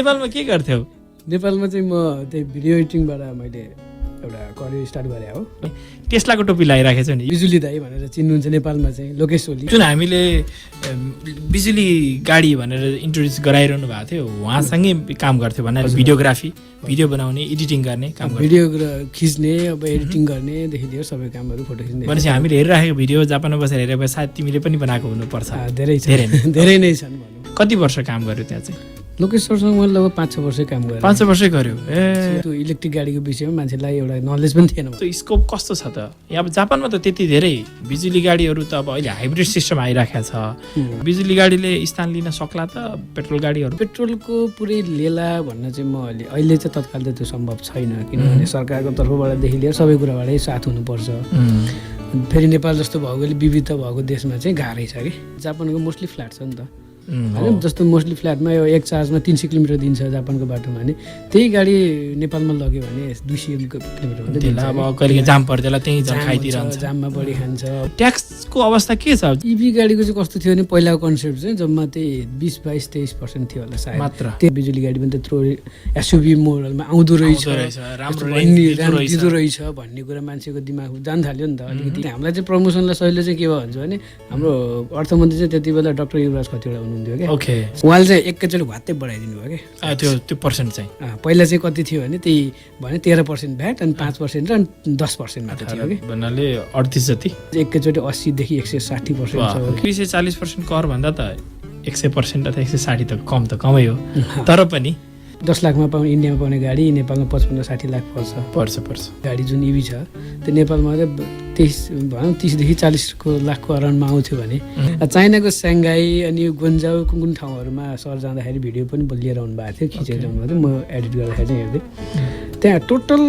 नेपालमा के गर्थ्यौ? नेपालमा चाहिँ म त्यही भिडियो एडिटिङबाट मैले एउटा करियर स्टार्ट गरे हो। टेस्लाको टोपी लगाइराखेको छु नि, बिजुली दाई भनेर चिन्नुहुन्छ नेपालमा चाहिँ लोकेश ओली। जुन हामीले बिजुली गाडी भनेर इन्ट्रोड्युस गराइरहनु भएको थियो, उहाँसँगै काम गर्थ्यो भनेर भिडियोग्राफी, भिडियो बनाउने, एडिटिङ गर्ने काम गर्थ्यो। भिडियो खिच्ने, अब एडिटिङ गर्नेदेखि लिएर सबै कामहरू, फोटो खिच्ने। भनेपछि हामीले हेरिराखेको भिडियो जापानमा बसेर हेरेको सायद तिमीले पनि बनाएको हुनुपर्छ। धेरै नै छन् भनौँ। कति वर्ष काम गर्यो त्यहाँ चाहिँ? लोकेश सरसँग मैले लगभग 5-6 वर्ष काम गरेँ। 5 वर्षै गर्यो। त्यो इलेक्ट्रिक गाडीको विषयमा मान्छेलाई एउटा नलेज पनि थिएन। त्यो स्कोप कस्तो छ त? यहाँ जापानमा त त्यति धेरै बिजुली गाडीहरू त अब अहिले हाइब्रिड सिस्टम आइराखेको छ। बिजुली गाडीले स्थान लिन सक्ला त पेट्रोल गाडीहरू? पेट्रोलको पुरै लेला भन्न चाहिँ म अहिले चाहिँ तत्काल त त्यो सम्भव छैन, किनभने सरकारको तर्फबाटदेखि लिएर सबै कुराबाटै साथ हुनुपर्छ। फेरि नेपाल जस्तो भौगोलिक विविधता भएको देशमा चाहिँ गाह्रै छ कि। जापानको मोस्टली फ्ल्याट छ नि त होइन, जस्तो मोस्टली फ्ल्याटमा यो एक चार्जमा 300 किलोमिटर दिन्छ जापानको बाटोमा भने, त्यही गाडी नेपालमा लग्यो भने 200 किलोमिटर मात्रै दिन्छ। अब कहिले जाम पर्दैन, त्यही जाम खाइदिरहन्छ, जाममा बढी खान्छ। ट्याक्सको अवस्था के छ? इभी गाडीको चाहिँ कस्तो थियो भने पहिलाको कन्सेप्ट चाहिँ जम्मा त्यही 20-22-23% थियो होला सायद मात्र। त्यो बिजुली गाडी पनि त्यत्रो एसयुभी मोडलमा आउँदो रहेछ, दिँदो रहेछ भन्ने कुरा मान्छेको दिमाग जान थाल्यो नि त अलिकति। हामीलाई चाहिँ प्रमोसनलाई सहिले चाहिँ के भयो भन्छ भने, हाम्रो अर्थमन्त्री चाहिँ त्यति बेला डाक्टर युवराज खतिवडा हुनुहुन्थ्यो क्या। उहाँले चाहिँ एकैचोटि भत्तै बढाइदिनु भयो क्या त्यो पर्सेन्ट चाहिँ। पहिला चाहिँ कति थियो भने त्यही भने 13% भ्याट अनि 5% र 10% मात्र थियो कि, भन्नाले 38 जति। एकैचोटि 80 देखि 160% छ। 240% कर भन्दा त 100% अथवा 160 त कम त कमै हो, तर पनि 10 लाखमा पाउने इन्डियामा पाउने गाडी नेपालमा 55-60 लाख पर्छ गाडी जुन इभी छ। त्यो नेपालमा त 30 देखि 40 लाखको अराउन्डमा आउँथ्यो भने, चाइनाको साङ्घाई अनि गुन्जाउ कुन ठाउँहरूमा सर जाँदाखेरि भिडियो पनि लिएर आउनु भएको थियो, खिचेर ल्याउनु भएको थियो। म एडिट गर्दाखेरि चाहिँ हेर्दै त्यहाँ टोटल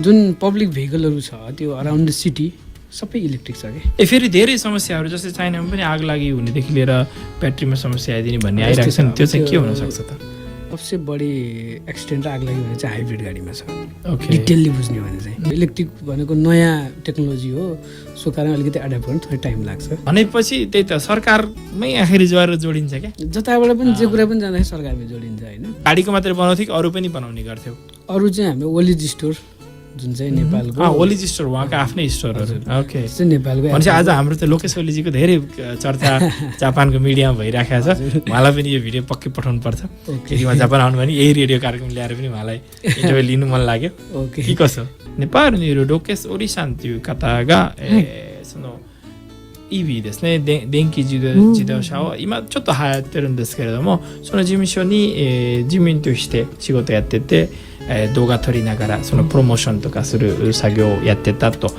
जुन पब्लिक भेहिकलहरू छ त्यो अराउन्ड द सिटी सबै इलेक्ट्रिक छ कि। फेरि धेरै समस्याहरू जस्तै चाइनामा पनि आग लागि हुनेदेखि लिएर ब्याट्रीमा समस्या आइदिने भन्ने आइरहेको छ नि, त्यो चाहिँ के हुनसक्छ त? सबसे बढी एक्सिडेन्ट आग लागि भने चाहिँ हाइब्रिड गाडीमा छ। डिटेलली बुझ्ने भने चाहिँ इलेक्ट्रिक भनेको नयाँ टेक्नोलोजी हो, सो कारण अलिकति एडाप्ट गर्नु थोरै टाइम लाग्छ। भनेपछि त्यही त सरकारमै आखिरी जोएर जोडिन्छ क्या, जताबाट पनि जे कुरा पनि जाँदाखेरि सरकारमै जोडिन्छ होइन। गाडीको मात्रै बनाउँथ्यो कि अरू पनि बनाउने गर्थ्यो? अरू चाहिँ हाम्रो ओलिज स्टोर जुन चाहिँ नेपालको ओलिज स्टोर, उहाँको आफ्नै स्टोरहरू। ओके, नेपालको भनेपछि आज हाम्रो त लोकेश ओलीजीको धेरै चर्चा जापानको मिडियामा भइराखेको छ। उहाँलाई पनि यो भिडियो पक्कै पठाउनु पर्छ। यदि उहाँ जापान आउनु भने यही रेडियो कार्यक्रम ल्याएर पनि उहाँलाई इन्टरभ्यू लिनु मन लाग्यो। के कसो नेपाल लोकेश ओली शान्ति कातागाいいですね。電気自動車は今ちょっと流行ってるんですけれども、その事務所に、事務員として仕事やってて、動画撮りながらそのプロモーションとかする作業をやってたと。